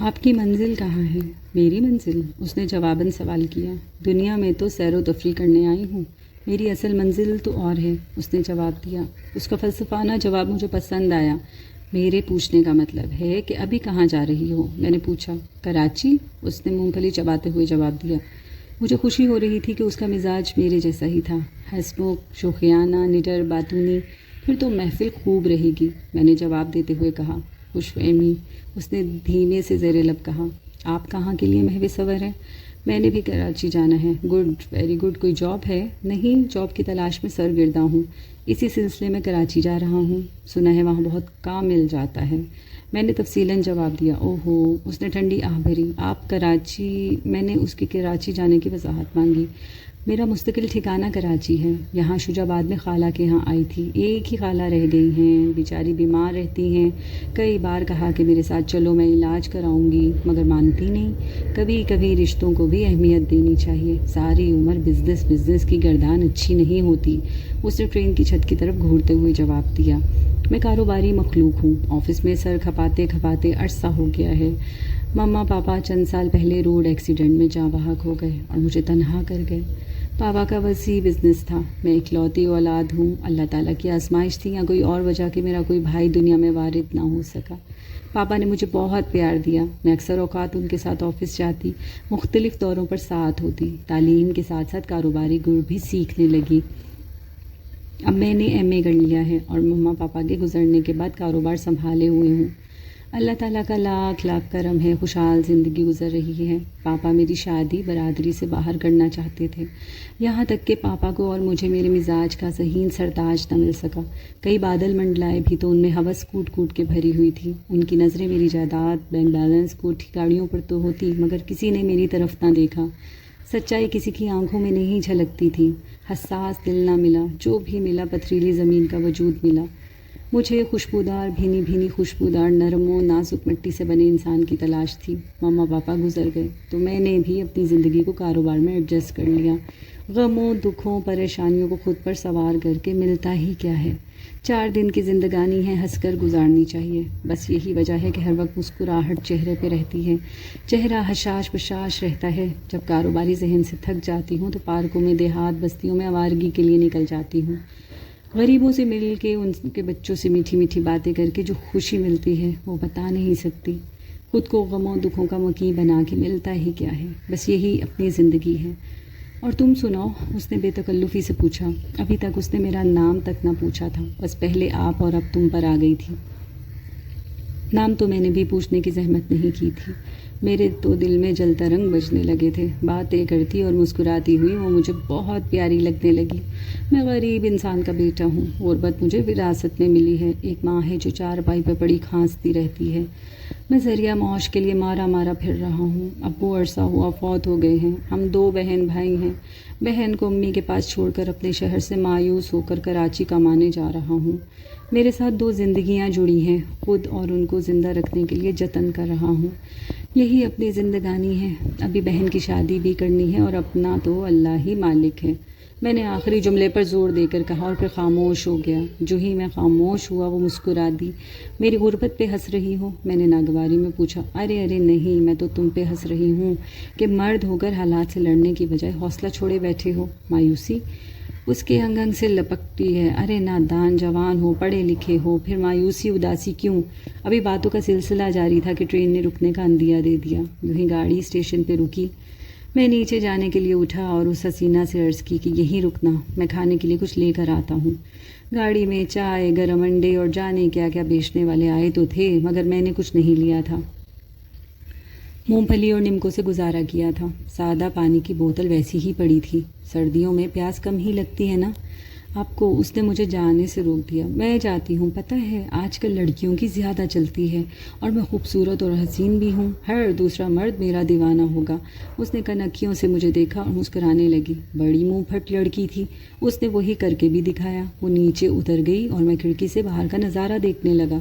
آپ کی منزل کہاں ہے؟ میری منزل؟ اس نے جواباً سوال کیا۔ دنیا میں تو سیر و تفریح کرنے آئی ہوں، میری اصل منزل تو اور ہے، اس نے جواب دیا۔ اس کا فلسفانہ جواب مجھے پسند آیا۔ میرے پوچھنے کا مطلب ہے کہ ابھی کہاں جا رہی ہو؟ میں نے پوچھا۔ کراچی، اس نے مونگ پھلی چباتے ہوئے جواب دیا۔ مجھے خوشی ہو رہی تھی کہ اس کا مزاج میرے جیسا ہی تھا، ہنسمکھ، شوخیانہ، نڈر، باتونی۔ پھر تو محفل خوب رہے گی، میں نے جواب دیتے ہوئے کہا۔ خوش فہمی، اس نے دھیمے سے زیر لب کہا۔ آپ کہاں کے لیے محو صور ہیں؟ میں نے بھی کراچی جانا ہے۔ Good, very good. کوئی جاب ہے؟ نہیں، جاب کی تلاش میں سرگرداں ہوں، اسی سلسلے میں کراچی جا رہا ہوں۔ سنا ہے وہاں بہت کام مل جاتا ہے۔ میں نے تفصیلاً جواب دیا۔ اوہ ہو، اس نے ٹھنڈی آہ بھری۔ آپ کراچی؟ میں نے اس کی کراچی جانے کی وضاحت مانگی۔ میرا مستقل ٹھکانہ کراچی ہے، یہاں شجاباد میں خالہ کے ہاں آئی تھی، ایک ہی خالہ رہ گئی ہیں، بیچاری بیمار رہتی ہیں۔ کئی بار کہا کہ میرے ساتھ چلو، میں علاج کراؤں گی، مگر مانتی نہیں۔ کبھی کبھی رشتوں کو بھی اہمیت دینی چاہیے، ساری عمر بزنس کی گردان اچھی نہیں ہوتی، اس نے ٹرین کی چھت کی طرف گھورتے ہوئے جواب دیا۔ میں کاروباری مخلوق ہوں، آفس میں سر کھپاتے کھپاتے عرصہ ہو گیا ہے۔ مما پاپا چند سال پہلے روڈ ایکسیڈنٹ میں جاں بحق ہو گئے اور مجھے تنہا کر گئے۔ پاپا کا وسیع بزنس تھا، میں اکلوتی اولاد ہوں، اللہ تعالیٰ کی آزمائش تھی یا کوئی اور وجہ کہ میرا کوئی بھائی دنیا میں وارد نہ ہو سکا۔ پاپا نے مجھے بہت پیار دیا، میں اکثر اوقات ان کے ساتھ آفس جاتی، مختلف دوروں پر ساتھ ہوتی، تعلیم کے ساتھ ساتھ کاروباری گر بھی سیکھنے لگی۔ اب میں نے ایم اے کر لیا ہے اور مما پاپا کے گزرنے کے بعد کاروبار سنبھالے ہوئے ہوں۔ اللہ تعالیٰ کا لاکھ لاکھ کرم ہے، خوشحال زندگی گزر رہی ہے۔ پاپا میری شادی برادری سے باہر کرنا چاہتے تھے، یہاں تک کہ پاپا کو اور مجھے میرے مزاج کا ذہین سرتاج نہ مل سکا۔ کئی بادل منڈلائے بھی تو ان میں ہوس کوٹ کوٹ کے بھری ہوئی تھی۔ ان کی نظریں میری جائیداد، بینک بیلنس، کوٹھی گاڑیوں پر تو ہوتی، مگر کسی نے میری طرف نہ دیکھا۔ سچائی کسی کی آنکھوں میں نہیں جھلکتی تھی، حساس دل نہ ملا، جو بھی ملا پتھریلی زمین کا وجود ملا۔ مجھے خوشبودار، بھینی بھینی خوشبودار، نرم و نازک مٹی سے بنے انسان کی تلاش تھی۔ ماما پاپا گزر گئے تو میں نے بھی اپنی زندگی کو کاروبار میں ایڈجسٹ کر لیا۔ غموں، دکھوں، پریشانیوں کو خود پر سوار کر کے ملتا ہی کیا ہے؟ 4 دن کی زندگانی ہے، ہنس کر گزارنی چاہیے۔ بس یہی وجہ ہے کہ ہر وقت مسکراہٹ چہرے پہ رہتی ہے، چہرہ حشاش بشاش رہتا ہے۔ جب کاروباری ذہن سے تھک جاتی ہوں تو پارکوں میں، دیہات بستیوں میں آوارگی کے لیے نکل جاتی ہوں، غریبوں سے مل کے، ان کے بچوں سے میٹھی میٹھی باتیں کر کے جو خوشی ملتی ہے وہ بتا نہیں سکتی۔ خود کو غموں دکھوں کا مکیں بنا کے ملتا ہی کیا ہے؟ بس یہی اپنی زندگی ہے۔ اور تم سناؤ، اس نے بے تکلفی سے پوچھا۔ ابھی تک اس نے میرا نام تک نہ پوچھا تھا، بس پہلے آپ اور اب تم پر آ گئی تھی۔ نام تو میں نے بھی پوچھنے کی زحمت نہیں کی تھی، میرے تو دل میں جل ترنگ بجنے لگے تھے۔ باتیں کرتی اور مسکراتی ہوئی وہ مجھے بہت پیاری لگنے لگی۔ میں غریب انسان کا بیٹا ہوں، غربت مجھے وراثت میں ملی ہے۔ ایک ماں ہے جو چارپائی پہ پڑی کھانستی رہتی ہے، میں ذریعہ معاش کے لیے مارا مارا پھر رہا ہوں۔ ابو عرصہ ہوا فوت ہو گئے ہیں، ہم 2 بہن بھائی ہیں۔ بہن کو امی کے پاس چھوڑ کر اپنے شہر سے مایوس ہو کر کراچی کمانے جا رہا ہوں۔ میرے ساتھ 2 زندگیاں جڑی ہیں، خود اور ان کو زندہ رکھنے کے لیے جتن کر رہا ہوں۔ یہی اپنی زندگانی ہے۔ ابھی بہن کی شادی بھی کرنی ہے اور اپنا تو اللہ ہی مالک ہے۔ میں نے آخری جملے پر زور دے کر کہا اور پھر خاموش ہو گیا۔ جو ہی میں خاموش ہوا وہ مسکرا دی۔ میری غربت پہ ہنس رہی ہو؟ میں نے ناگواری میں پوچھا۔ ارے نہیں، میں تو تم پہ ہنس رہی ہوں کہ مرد ہو کر حالات سے لڑنے کی بجائے حوصلہ چھوڑے بیٹھے ہو۔ مایوسی اس کے انگ سے لپکتی ہے۔ ارے نادان جوان ہو، پڑھے لکھے ہو، پھر مایوسی اداسی کیوں؟ ابھی باتوں کا سلسلہ جاری تھا کہ ٹرین نے رکنے کا اندیا دے دیا۔ یوں ہی گاڑی اسٹیشن پہ رکی۔ میں نیچے جانے کے لیے اٹھا اور اس حسینہ سے عرض کی کہ یہیں رکنا، میں کھانے کے لیے کچھ لے کر آتا ہوں۔ گاڑی میں چائے، گرم انڈے اور جانے کیا کیا بیچنے والے آئے تو تھے، مگر میں نے کچھ نہیں لیا تھا۔ مونگ پھلی اور نمکوں سے گزارا کیا تھا۔ سادہ پانی کی بوتل ویسی ہی پڑی تھی۔ سردیوں میں پیاس کم ہی لگتی ہے نا آپ کو؟ اس نے مجھے جانے سے روک دیا۔ میں جاتی ہوں، پتہ ہے آج کل لڑکیوں کی زیادہ چلتی ہے، اور میں خوبصورت اور حسین بھی ہوں، ہر دوسرا مرد میرا دیوانہ ہوگا۔ اس نے کنکھیوں سے مجھے دیکھا اور مسکرانے لگی۔ بڑی منہ پھٹ لڑکی تھی، اس نے وہی کر کے بھی دکھایا۔ وہ نیچے اتر گئی اور میں کھڑکی سے باہر کا نظارہ دیکھنے لگا۔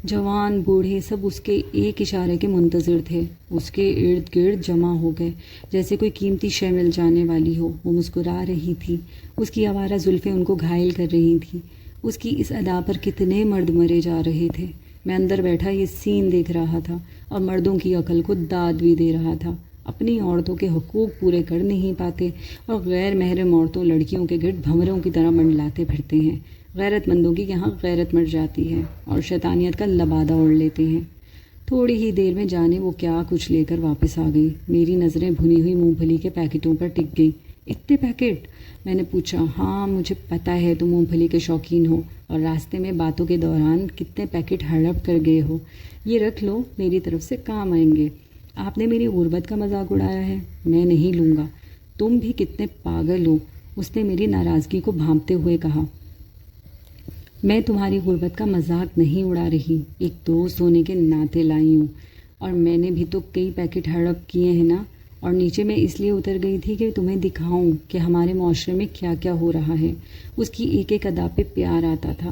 جوان بوڑھے سب اس کے ایک اشارے کے منتظر تھے، اس کے ارد گرد جمع ہو گئے جیسے کوئی قیمتی شے مل جانے والی ہو۔ وہ مسکرا رہی تھی، اس کی آوارہ زلفیں ان کو گھائل کر رہی تھیں۔ اس کی اس ادا پر کتنے مرد مرے جا رہے تھے۔ میں اندر بیٹھا یہ سین دیکھ رہا تھا اور مردوں کی عقل کو داد بھی دے رہا تھا۔ اپنی عورتوں کے حقوق پورے کر نہیں پاتے اور غیر محرم عورتوں لڑکیوں کے گرد بھنوروں کی طرح منڈلاتے پھرتے ہیں۔ غیرت مندوں کی یہاں غیرت مر جاتی ہے اور شیطانیت کا لبادہ اوڑھ لیتے ہیں۔ تھوڑی ہی دیر میں جانے وہ کیا کچھ لے کر واپس آ گئی۔ میری نظریں بھنی ہوئی مونگ پھلی کے پیکٹوں پر ٹک گئی۔ اتنے پیکٹ؟ میں نے پوچھا۔ ہاں مجھے پتہ ہے تم مونگ پھلی کے شوقین ہو اور راستے میں باتوں کے دوران کتنے پیکٹ ہڑپ کر گئے ہو۔ یہ رکھ لو، میری طرف سے کام آئیں گے۔ آپ نے میری غربت کا مذاق اڑایا ہے، میں نہیں لوں گا۔ تم بھی کتنے پاگل ہو، اس نے میری ناراضگی کو بھانپتے ہوئے کہا۔ میں تمہاری غربت کا مذاق نہیں اڑا رہی، ایک دوست ہونے کے ناطے لائی ہوں، اور میں نے بھی تو کئی پیکٹ ہڑپ کیے ہیں نا، اور نیچے میں اس لیے اتر گئی تھی کہ تمہیں دکھاؤں کہ ہمارے معاشرے میں کیا کیا ہو رہا ہے۔ اس کی ایک ایک ادا پہ پیار آتا تھا۔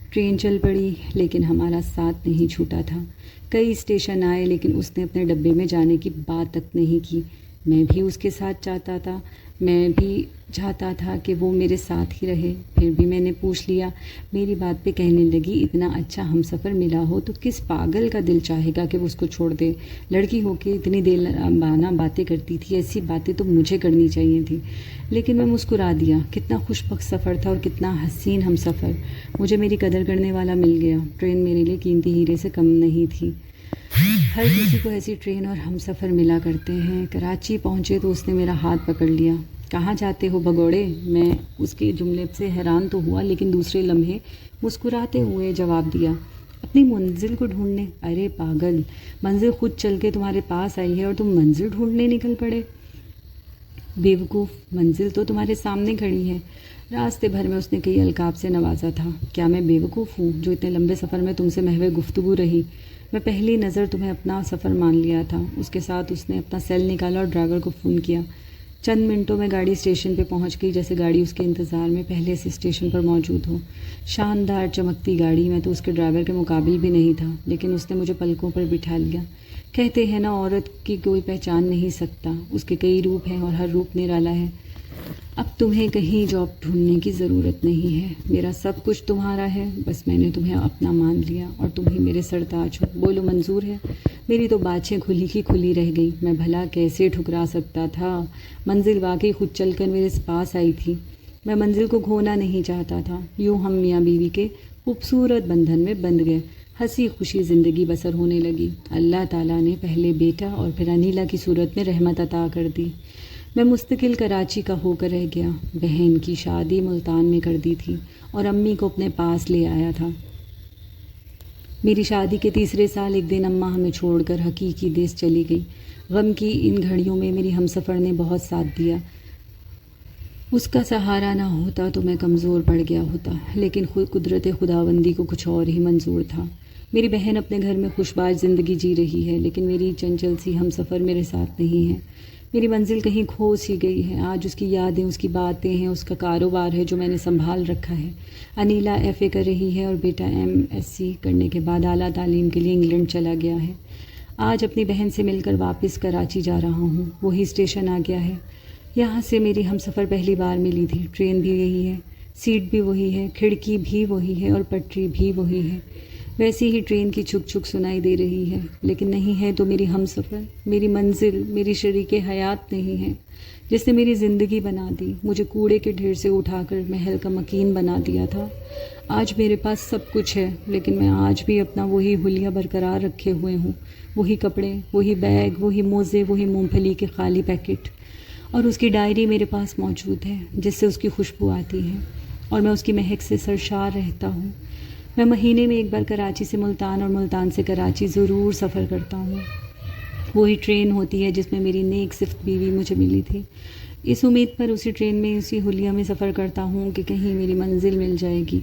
ٹرین چل پڑی لیکن ہمارا ساتھ نہیں چھوٹا تھا۔ کئی اسٹیشن آئے لیکن اس نے اپنے ڈبے میں جانے کی بات تک نہیں کی۔ میں بھی اس کے ساتھ چاہتا تھا، میں بھی چاہتا تھا کہ وہ میرے ساتھ ہی رہے، پھر بھی میں نے پوچھ لیا۔ میری بات پہ کہنے لگی، اتنا اچھا ہم سفر ملا ہو تو کس پاگل کا دل چاہے گا کہ وہ اس کو چھوڑ دے؟ لڑکی ہو کے اتنی دل بانا باتیں کرتی تھی، ایسی باتیں تو مجھے کرنی چاہیے تھی، لیکن میں مسکرا دیا۔ کتنا خوش بخت سفر تھا اور کتنا حسین ہم سفر۔ مجھے میری قدر کرنے والا مل گیا۔ ٹرین میرے لیے قیمتی ہیرے سے کم نہیں تھی۔ ہر کسی کو ایسی ٹرین اور ہم سفر ملا کرتے ہیں۔ کراچی پہنچے تو اس نے میرا ہاتھ پکڑ لیا۔ کہاں جاتے ہو بھگوڑے؟ میں اس کے جملے سے حیران تو ہوا لیکن دوسرے لمحے مسکراتے ہوئے جواب دیا، اپنی منزل کو ڈھونڈنے۔ ارے پاگل، منزل خود چل کے تمہارے پاس آئی ہے اور تم منزل ڈھونڈنے نکل پڑے؟ بیوقوف، منزل تو تمہارے سامنے کھڑی ہے۔ راستے بھر میں اس نے کئی القاب سے نوازا تھا۔ کیا میں بیوقوف ہوں جو اتنے لمبے سفر میں تم سے محو گفتگو رہی؟ میں پہلی نظر تمہیں اپنا سفر مان لیا تھا۔ اس کے ساتھ اس نے اپنا سیل نکالا اور ڈرائیور کو فون کیا۔ چند منٹوں میں گاڑی اسٹیشن پہ پہنچ گئی، جیسے گاڑی اس کے انتظار میں پہلے سے اسٹیشن پر موجود ہو۔ شاندار چمکتی گاڑی، میں تو اس کے ڈرائیور کے مقابل بھی نہیں تھا، لیکن اس نے مجھے پلکوں پر بٹھا لیا۔ کہتے ہیں نا، عورت کی کوئی پہچان نہیں سکتا، اس کے کئی روپ ہیں اور ہر روپ نرالا ہے۔ اب تمہیں کہیں جاب ڈھونڈنے کی ضرورت نہیں ہے، میرا سب کچھ تمہارا ہے، بس میں نے تمہیں اپنا مان لیا اور تم ہی میرے سرتاج ہو۔ بولو، منظور ہے؟ میری تو باتیں کھلی کی کھلی رہ گئی۔ میں بھلا کیسے ٹھکرا سکتا تھا؟ منزل واقعی خود چل کر میرے پاس آئی تھی۔ میں منزل کو کھونا نہیں چاہتا تھا۔ یوں ہم میاں بیوی کے خوبصورت بندھن میں بندھ گئے۔ ہنسی خوشی زندگی بسر ہونے لگی۔ اللہ تعالیٰ نے پہلے بیٹا اور پھر انیلا کی صورت میں رحمت عطا کر دی۔ میں مستقل کراچی کا ہو کر رہ گیا۔ بہن کی شادی ملتان میں کر دی تھی اور امی کو اپنے پاس لے آیا تھا۔ میری شادی کے تیسرے سال ایک دن اماں ہمیں چھوڑ کر حقیقی دیس چلی گئی۔ غم کی ان گھڑیوں میں میری ہمسفر نے بہت ساتھ دیا۔ اس کا سہارا نہ ہوتا تو میں کمزور پڑ گیا ہوتا، لیکن قدرت خداوندی کو کچھ اور ہی منظور تھا۔ میری بہن اپنے گھر میں خوشباش زندگی جی رہی ہے، لیکن میری چنچل سی ہمسفر میرے ساتھ نہیں ہے۔ میری منزل کہیں کھو سی گئی ہے۔ آج اس کی یادیں، اس کی باتیں ہیں، اس کا کاروبار ہے جو میں نے سنبھال رکھا ہے۔ انیلا ایف اے کر رہی ہے اور بیٹا MSc کرنے کے بعد اعلیٰ تعلیم کے لیے انگلینڈ چلا گیا ہے۔ آج اپنی بہن سے مل کر واپس کراچی جا رہا ہوں۔ وہی اسٹیشن آ گیا ہے۔ یہاں سے میری ہمسفر پہلی بار ملی تھی۔ ٹرین بھی یہی ہے، سیٹ بھی وہی ہے، کھڑکی بھی وہی ہے اور پٹری بھی وہی ہے۔ ویسی ہی ٹرین کی چھک چھک سنائی دے رہی ہے، لیکن نہیں ہے تو میری ہمسفر، میری منزل، میری شریک حیات نہیں ہے، جس نے میری زندگی بنا دی، مجھے کوڑے کے ڈھیر سے اٹھا کر محل کا مکین بنا دیا تھا۔ آج میرے پاس سب کچھ ہے، لیکن میں آج بھی اپنا وہی حلیہ برقرار رکھے ہوئے ہوں، وہی کپڑے، وہی بیگ، وہی موزے، وہی مونگ پھلی کے خالی پیکٹ، اور اس کی ڈائری میرے پاس موجود ہے جس سے اس کی خوشبو آتی ہے اور میں اس کی مہک سے سرشار رہتا ہوں۔ میں مہینے میں ایک بار کراچی سے ملتان اور ملتان سے کراچی ضرور سفر کرتا ہوں۔ وہی ٹرین ہوتی ہے جس میں میری نیک صفت بیوی مجھے ملی تھی۔ اس امید پر اسی ٹرین میں، اسی حلیہ میں سفر کرتا ہوں کہ کہیں میری منزل مل جائے گی،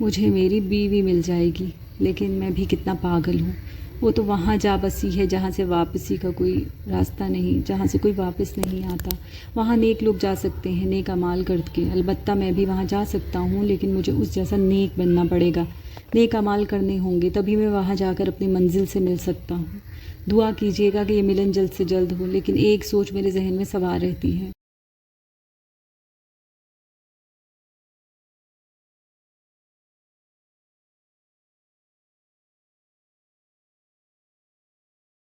مجھے میری بیوی مل جائے گی۔ لیکن میں بھی کتنا پاگل ہوں۔ وہ تو وہاں جا بسی ہے جہاں سے واپسی کا کوئی راستہ نہیں، جہاں سے کوئی واپس نہیں آتا۔ وہاں نیک لوگ جا سکتے ہیں نیک اعمال کر کے، البتہ میں بھی وہاں جا سکتا ہوں، لیکن مجھے اس جیسا نیک بننا پڑے گا، نیک اعمال کرنے ہوں گے، تبھی میں وہاں جا کر اپنی منزل سے مل سکتا ہوں۔ دعا کیجیے گا کہ یہ ملن جلد سے جلد ہو، لیکن ایک سوچ میرے ذہن میں سوار رہتی ہے۔